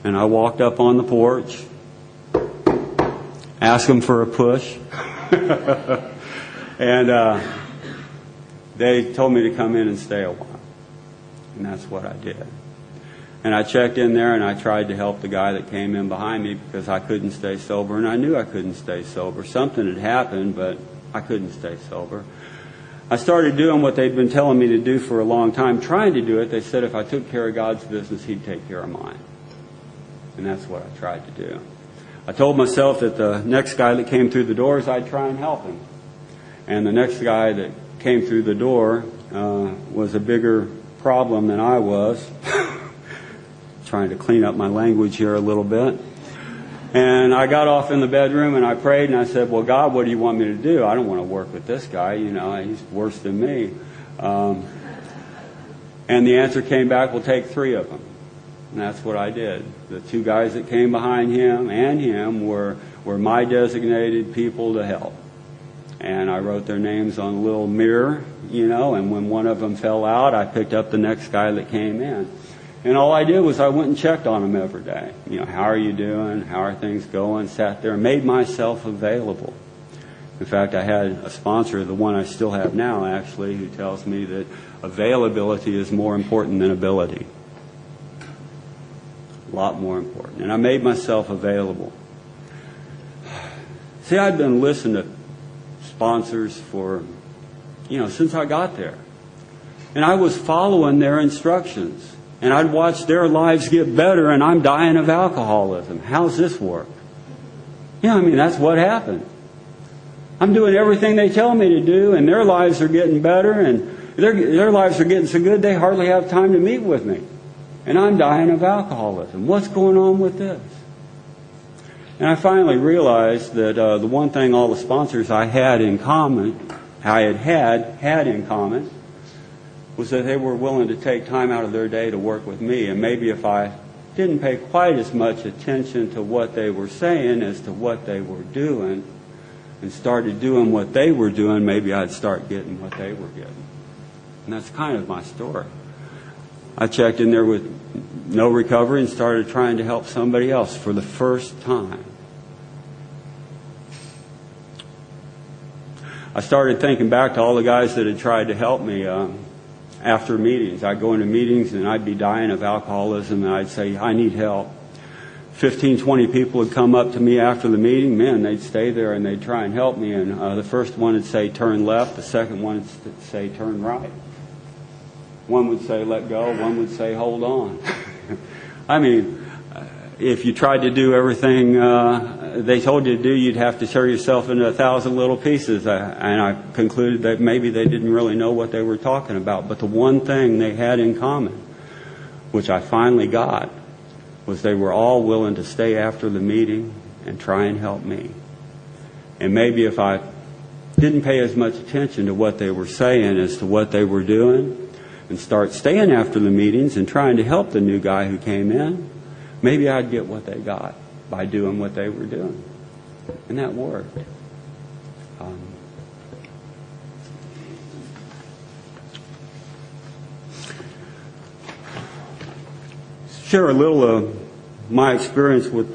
and I walked up on the porch, asked him for a push, and they told me to come in and stay a while. And that's what I did. And I checked in there, and I tried to help the guy that came in behind me because I couldn't stay sober, and I knew I couldn't stay sober. Something had happened, but I couldn't stay sober. I started doing what they'd been telling me to do for a long time, trying to do it. They said if I took care of God's business, He'd take care of mine. And that's what I tried to do. I told myself that the next guy that came through the doors, I'd try and help him. And the next guy that came through the door was a bigger problem than I was. Trying to clean up my language here a little bit. And I got off in the bedroom and I prayed and I said, well, God, what do you want me to do? I don't want to work with this guy. He's worse than me. And the answer came back, we'll take 3 of them. And that's what I did. The 2 guys that came behind him and him were my designated people to help. And I wrote their names on a little mirror, and when one of them fell out, I picked up the next guy that came in. And all I did was I went and checked on them every day. How are you doing? How are things going? Sat there and made myself available. In fact, I had a sponsor, the one I still have now, actually, who tells me that availability is more important than ability. A lot more important. And I made myself available. See, I'd been listening to sponsors for, since I got there. And I was following their instructions. And I'd watch their lives get better, and I'm dying of alcoholism. How's this work? That's what happened. I'm doing everything they tell me to do, and their lives are getting better, and their lives are getting so good they hardly have time to meet with me. And I'm dying of alcoholism. What's going on with this? And I finally realized that the one thing all the sponsors I had in common, had in common, was that they were willing to take time out of their day to work with me. And maybe if I didn't pay quite as much attention to what they were saying as to what they were doing, and started doing what they were doing, maybe I'd start getting what they were getting. And that's kind of my story. I checked in there with no recovery and started trying to help somebody else for the first time. I started thinking back to all the guys that had tried to help me after meetings. I'd go into meetings and I'd be dying of alcoholism and I'd say, I need help. 15, 20 people would come up to me after the meeting. Man, they'd stay there and they'd try and help me. And the first one would say, turn left. The second one would say, turn right. One would say, let go. One would say, hold on. If you tried to do everything they told you to do, you'd have to tear yourself into 1,000 little pieces. And I concluded that maybe they didn't really know what they were talking about. But the one thing they had in common, which I finally got, was they were all willing to stay after the meeting and try and help me. And maybe if I didn't pay as much attention to what they were saying as to what they were doing, and start staying after the meetings and trying to help the new guy who came in, maybe I'd get what they got by doing what they were doing. And that worked. Share a little of my experience with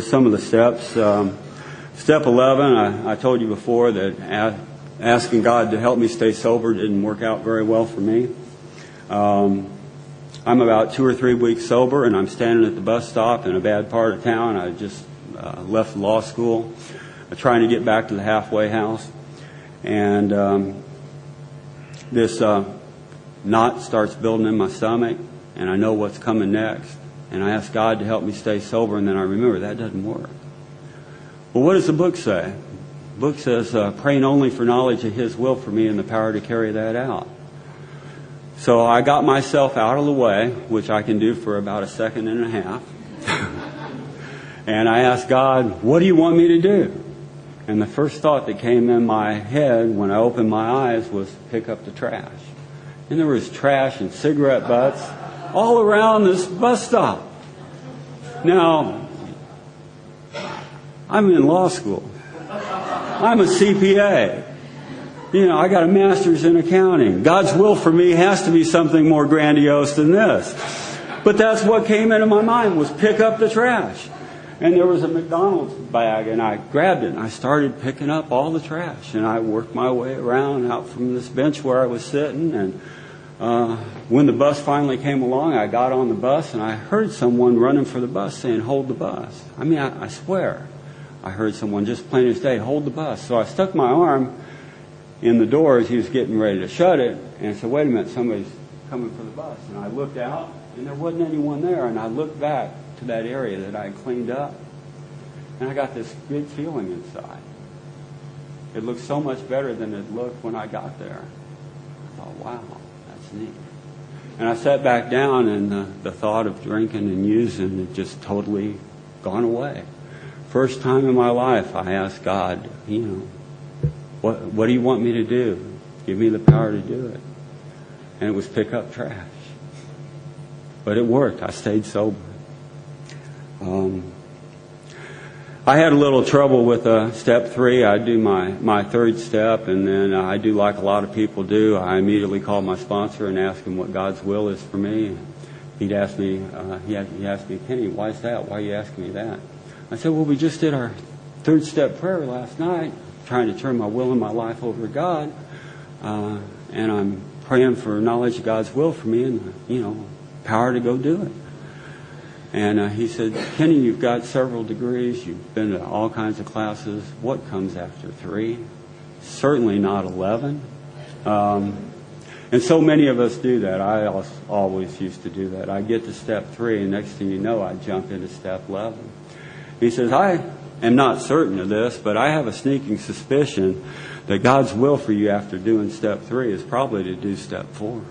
some of the steps. Step 11, I told you before that asking God to help me stay sober didn't work out very well for me. I'm about 2 or 3 weeks sober, and I'm standing at the bus stop in a bad part of town. I just left law school, trying to get back to the halfway house. And this knot starts building in my stomach, and I know what's coming next. And I ask God to help me stay sober, and then I remember that doesn't work. Well, what does the book say? The book says, praying only for knowledge of His will for me and the power to carry that out. So I got myself out of the way, which I can do for about 1.5 seconds. And I asked God, what do you want me to do? And the first thought that came in my head when I opened my eyes was pick up the trash. And there was trash and cigarette butts all around this bus stop. Now, I'm in law school. I'm a CPA. I got a master's in accounting. God's will for me has to be something more grandiose than this. But that's what came into my mind, was pick up the trash. And there was a McDonald's bag, and I grabbed it, and I started picking up all the trash. And I worked my way around out from this bench where I was sitting. And when the bus finally came along, I got on the bus, and I heard someone running for the bus saying, "Hold the bus." I mean, I swear, I heard someone just plain as day, "Hold the bus." So I stuck my arm in the door as he was getting ready to shut it, and I said, "Wait a minute, somebody's coming for the bus." And I looked out, and there wasn't anyone there. And I looked back to that area that I had cleaned up, and I got this good feeling inside. It looked so much better than it looked when I got there. I thought, wow, that's neat. And I sat back down, and the thought of drinking and using had just totally gone away. First time in my life I asked God, what do you want me to do? Give me the power to do it. And it was pick up trash. But it worked. I stayed sober. I had a little trouble with step 3. I do my third step, and then I do like a lot of people do. I immediately called my sponsor and asked him what God's will is for me. He'd asked me, he asked me, "Kenny, why is that? Why are you asking me that?" I said, "Well, we just did our third step prayer last night, trying to turn my will and my life over to God, and I'm praying for knowledge of God's will for me and, power to go do it." And he said, "Kenny, you've got several degrees. You've been to all kinds of classes. What comes after 3? Certainly not 11. And so many of us do that. I always used to do that. I get to step 3, and next thing you know, I jump into step 11. He says, "I am not certain of this, but I have a sneaking suspicion that God's will for you after doing step 3 is probably to do step 4.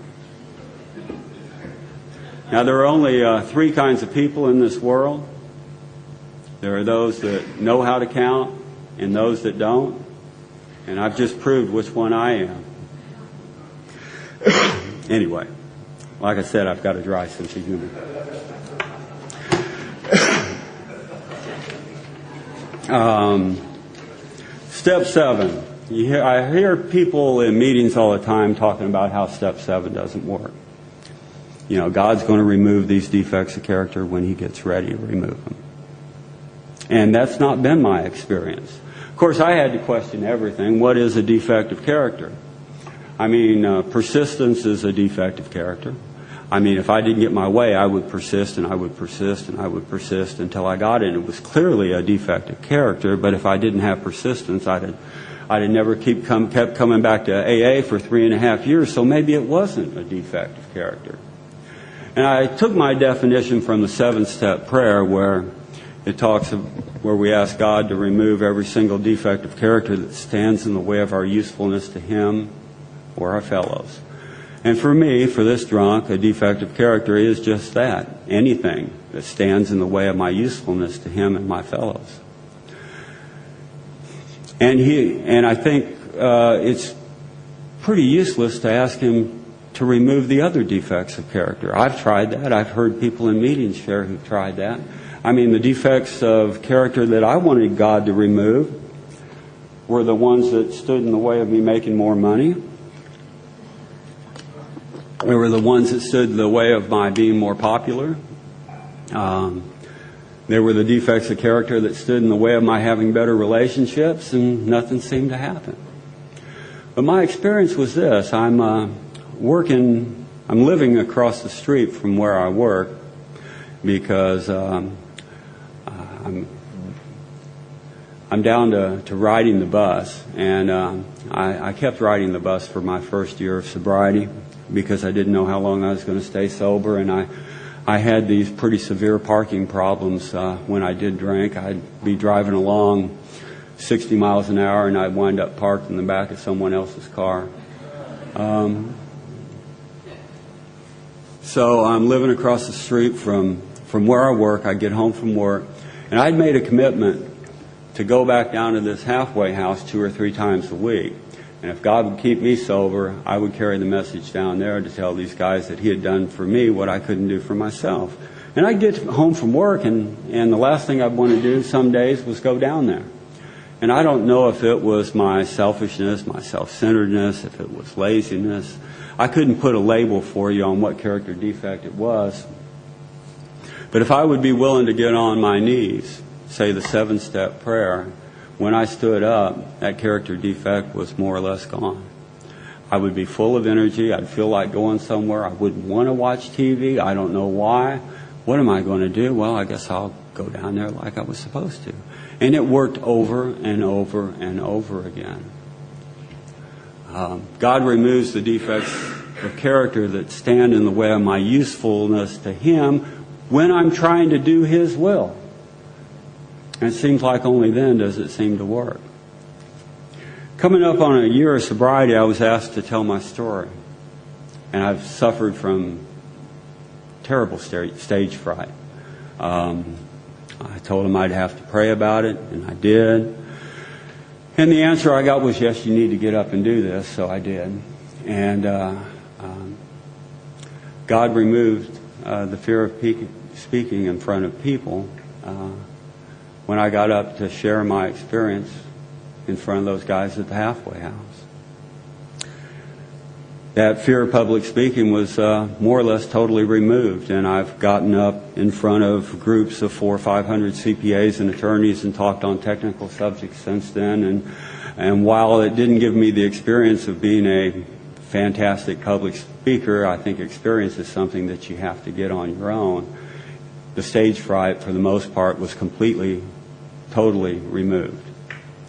Now, there are only 3 kinds of people in this world. There are those that know how to count and those that don't. And I've just proved which one I am. Anyway, like I said, I've got a dry sense of humor. Step 7. I hear people in meetings all the time talking about how step 7 doesn't work. God's going to remove these defects of character when He gets ready to remove them. And that's not been my experience. Of course, I had to question everything. What is a defect of character? I mean, persistence is a defect of character. I mean, if I didn't get my way, I would persist and I would persist and I would persist until I got it. It was clearly a defect of character, but if I didn't have persistence, I'd never kept coming back to AA for 3.5 years, so maybe it wasn't a defect of character. And I took my definition from the 7-step prayer where it talks where we ask God to remove every single defect of character that stands in the way of our usefulness to Him or our fellows. And for me, for this drunk, a defect of character is just that, anything that stands in the way of my usefulness to Him and my fellows. And I think it's pretty useless to ask Him to remove the other defects of character. I've tried that. I've heard people in meetings share who've tried that. I mean, the defects of character that I wanted God to remove were the ones that stood in the way of me making more money. They were the ones that stood in the way of my being more popular. There were the defects of character that stood in the way of my having better relationships, and nothing seemed to happen. But my experience was this. I'm living across the street from where I work because I'm down to riding the bus, and I kept riding the bus for my first year of sobriety because I didn't know how long I was going to stay sober, and I had these pretty severe parking problems when I did drink. I'd be driving along 60 miles an hour, and I'd wind up parked in the back of someone else's car. So I'm living across the street from where I work. I get home from work, and I'd made a commitment to go back down to this halfway house 2 or 3 times a week. And if God would keep me sober, I would carry the message down there to tell these guys that he had done for me what I couldn't do for myself. And I'd get home from work, and the last thing I'd want to do some days was go down there. And I don't know if it was my selfishness, my self-centeredness, if it was laziness. I couldn't put a label for you on what character defect it was. But if I would be willing to get on my knees, say the 7-step prayer, when I stood up, that character defect was more or less gone. I would be full of energy. I'd feel like going somewhere. I wouldn't want to watch TV. I don't know why. What am I going to do? Well, I guess I'll go down there like I was supposed to. And it worked over and over and over again. God removes the defects of character that stand in the way of my usefulness to him when I'm trying to do his will. And it seems like only then does it seem to work. Coming up on a year of sobriety, I was asked to tell my story. And I've suffered from terrible stage fright. I told him I'd have to pray about it, and I did. And the answer I got was, yes, you need to get up and do this, so I did. And God removed the fear of speaking in front of people when I got up to share my experience in front of those guys at the halfway house. That fear of public speaking was more or less totally removed, and I've gotten up in front of groups of 400 or 500 CPAs and attorneys and talked on technical subjects since then. And while it didn't give me the experience of being a fantastic public speaker, I think experience is something that you have to get on your own. The stage fright, for the most part, was completely, totally removed,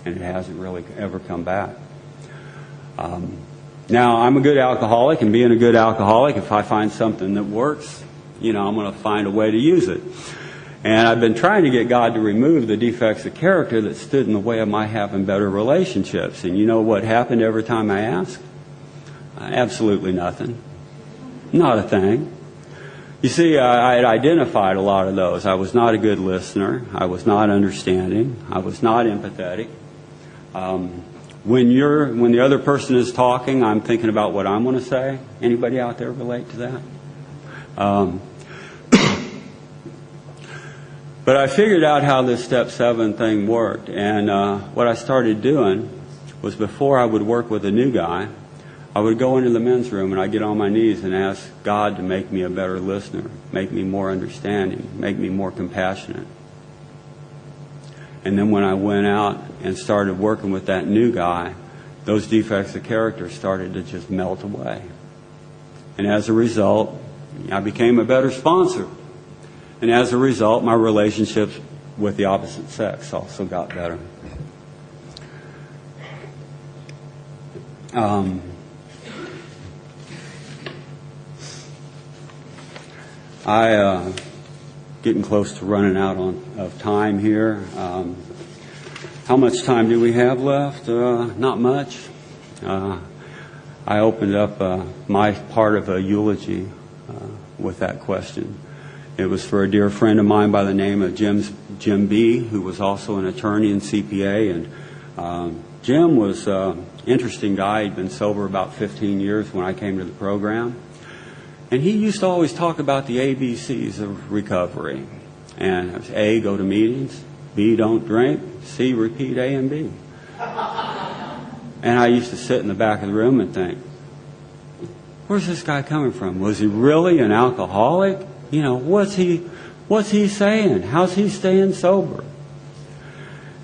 and it hasn't really ever come back. Now, I'm a good alcoholic, and being a good alcoholic, if I find something that works, I'm going to find a way to use it. And I've been trying to get God to remove the defects of character that stood in the way of my having better relationships. And you know what happened every time I asked? Absolutely nothing. Not a thing. You see, I had identified a lot of those. I was not a good listener. I was not understanding. I was not empathetic. When the other person is talking, I'm thinking about what I'm going to say. Anybody out there relate to that? But I figured out how this step 7 thing worked. And what I started doing was, before I would work with a new guy, I would go into the men's room and I'd get on my knees and ask God to make me a better listener, make me more understanding, make me more compassionate. And then when I went out and started working with that new guy, those defects of character started to just melt away. And as a result, I became a better sponsor. And as a result, my relationships with the opposite sex also got better. Getting close to running out of time here. How much time do we have left? Not much. I opened up my part of a eulogy with that question. It was for a dear friend of mine by the name of Jim B., who was also an attorney and CPA. And Jim was an interesting guy. He'd been sober about 15 years when I came to the program. And he used to always talk about the ABCs of recovery. And it was A, go to meetings, B, don't drink, C, repeat A and B. And I used to sit in the back of the room and think, where's this guy coming from? Was he really an alcoholic? What's he saying? How's he staying sober?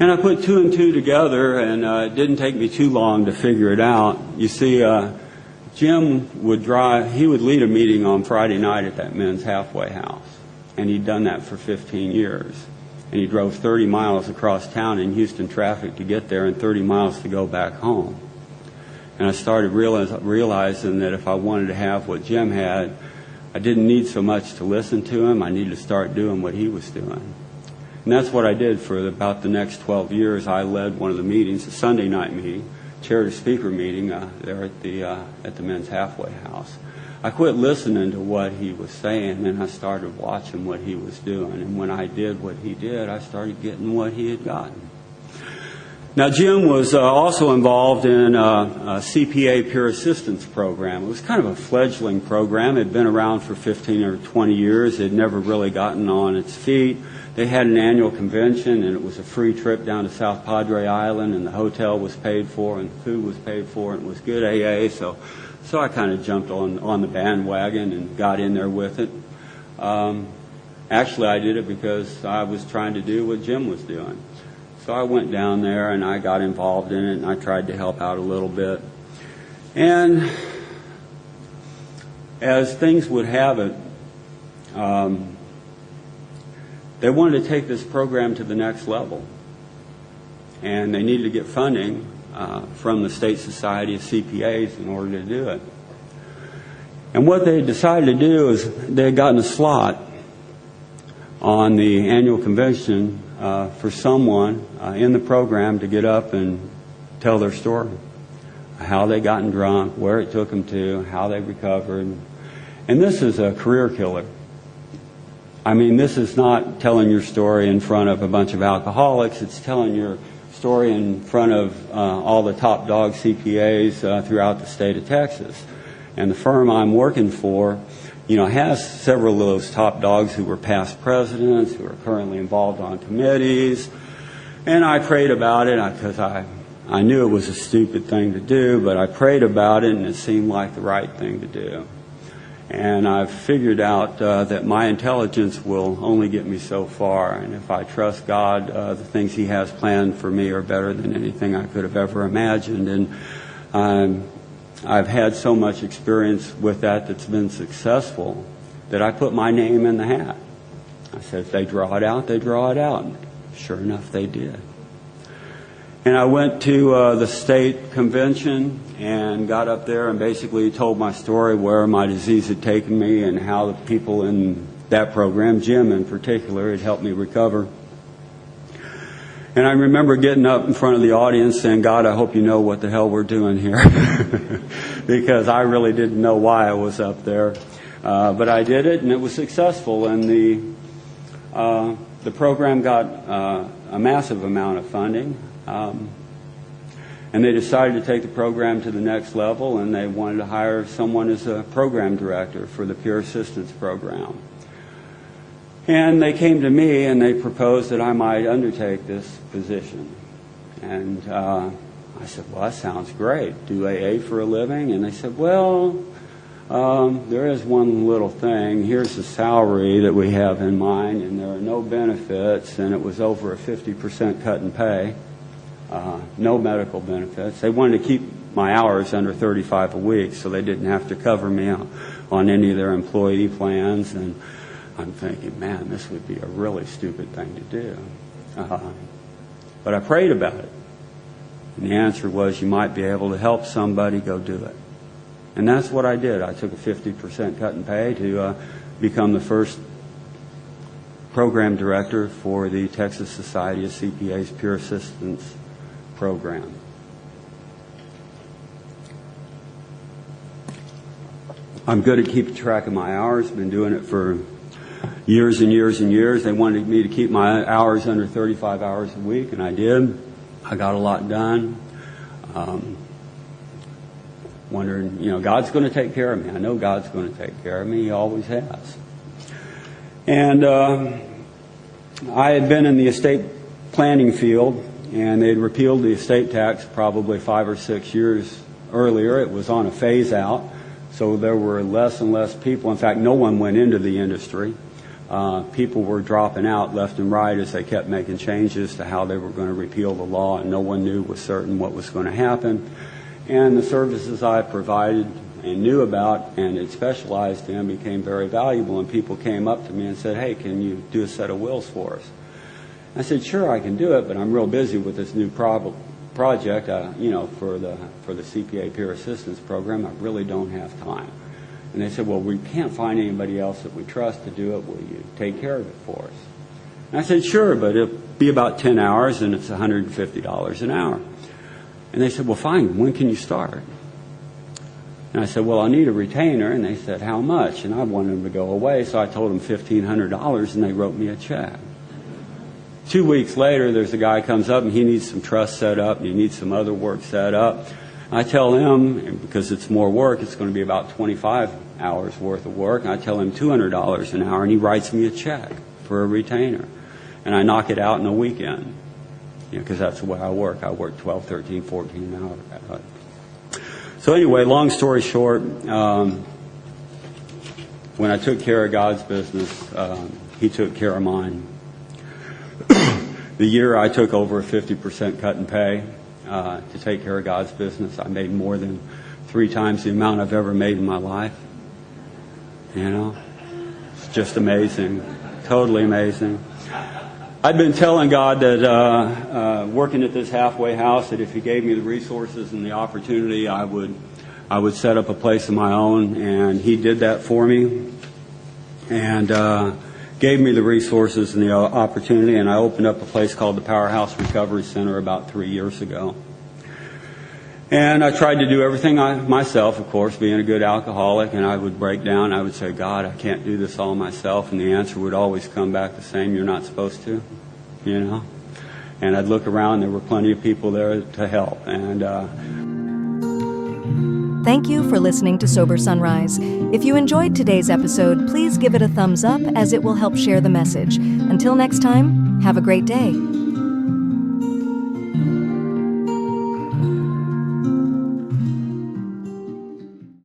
And I put 2 and 2 together, and it didn't take me too long to figure it out. You see, Jim would drive, he would lead a meeting on Friday night at that men's halfway house. And he'd done that for 15 years. And he drove 30 miles across town in Houston traffic to get there and 30 miles to go back home. And I started realizing that if I wanted to have what Jim had, I didn't need so much to listen to him. I needed to start doing what he was doing. And that's what I did for about the next 12 years. I led one of the meetings, a Sunday night meeting, chaired a speaker meeting there at the men's halfway house. I quit listening to what he was saying, and I started watching what he was doing. And when I did what he did, I started getting what he had gotten. Now, Jim was also involved in a CPA peer assistance program. It was kind of a fledgling program. It had been around for 15 or 20 years. It had never really gotten on its feet. They had an annual convention, and it was a free trip down to South Padre Island, and the hotel was paid for, and the food was paid for, and it was good AA. So I kind of jumped on the bandwagon and got in there with it. Actually, I did it because I was trying to do what Jim was doing. So I went down there and I got involved in it, and I tried to help out a little bit. And as things would have it, they wanted to take this program to the next level. And they needed to get funding from the State Society of CPAs in order to do it. And what they decided to do is they had gotten a slot on the annual convention for someone in the program to get up and tell their story. How they gotten drunk, where it took them to, how they recovered. And this is a career killer. I mean, this is not telling your story in front of a bunch of alcoholics. It's telling your story in front of all the top dog CPAs throughout the state of Texas. And the firm I'm working for, has several of those top dogs who were past presidents, who are currently involved on committees. And I prayed about it because I knew it was a stupid thing to do, but I prayed about it, and it seemed like the right thing to do. And I've figured out that my intelligence will only get me so far. And if I trust God, the things He has planned for me are better than anything I could have ever imagined. And I've had so much experience with that's been successful that I put my name in the hat. I said, if they draw it out, they draw it out. And sure enough, they did. And I went to the state convention and got up there and basically told my story, where my disease had taken me and how the people in that program, Jim in particular, had helped me recover. And I remember getting up in front of the audience saying, God, I hope you know what the hell we're doing here. Because I really didn't know why I was up there. But I did it, and it was successful. And the program got a massive amount of funding. And they decided to take the program to the next level, and they wanted to hire someone as a program director for the peer assistance program. And they came to me and they proposed that I might undertake this position. And I said, well, that sounds great. Do AA for a living? And they said, well, there is one little thing. Here's the salary that we have in mind, and there are no benefits, and it was over a 50% cut in pay. No medical benefits. They wanted to keep my hours under 35 a week, so they didn't have to cover me on any of their employee plans. And I'm thinking, man, this would be a really stupid thing to do. But I prayed about it. And the answer was, you might be able to help somebody, go do it. And that's what I did. I took a 50% cut in pay to become the first program director for the Texas Society of CPA's Peer Assistance Program. I'm good at keeping track of my hours. Been doing it for years and years and years. They wanted me to keep my hours under 35 hours a week, and I did. I got a lot done. Wondering, God's going to take care of me. I know God's going to take care of me. He always has. And I had been in the estate planning field, and they'd repealed the estate tax probably 5 or 6 years earlier. It was on a phase out, so there were less and less people. In fact, no one went into the industry. People were dropping out left and right as they kept making changes to how they were going to repeal the law, and no one knew with certain what was going to happen. And the services I provided and knew about and had specialized in became very valuable, and people came up to me and said, hey, can you do a set of wills for us? I said, sure, I can do it, but I'm real busy with this new project, for the CPA Peer Assistance Program. I really don't have time. And they said, well, we can't find anybody else that we trust to do it. Will you take care of it for us? And I said, sure, but it'll be about 10 hours, and it's $150 an hour. And they said, well, fine, when can you start? And I said, well, I need a retainer. And they said, how much? And I wanted them to go away, so I told them $1,500, and they wrote me a check. 2 weeks later, there's a guy comes up and he needs some trust set up and he needs some other work set up. I tell him, because it's more work, it's going to be about 25 hours worth of work, and I tell him $200 an hour, and he writes me a check for a retainer. And I knock it out in a weekend, because that's the way I work. I work 12, 13, 14 hours. So anyway, long story short, when I took care of God's business, He took care of mine. The year I took over a 50% cut in pay to take care of God's business, I made more than 3 times the amount I've ever made in my life. It's just amazing, totally amazing. I'd been telling God that working at this halfway house, that if He gave me the resources and the opportunity, I would set up a place of my own, and He did that for me, and gave me the resources and the opportunity, and I opened up a place called the Powerhouse Recovery Center about 3 years ago. And I tried to do everything myself, of course, being a good alcoholic, and I would break down. I would say, God, I can't do this all myself, and the answer would always come back the same: you're not supposed to, And I'd look around, there were plenty of people there to help. And Thank you for listening to Sober Sunrise. If you enjoyed today's episode, please give it a thumbs up, as it will help share the message. Until next time, have a great day.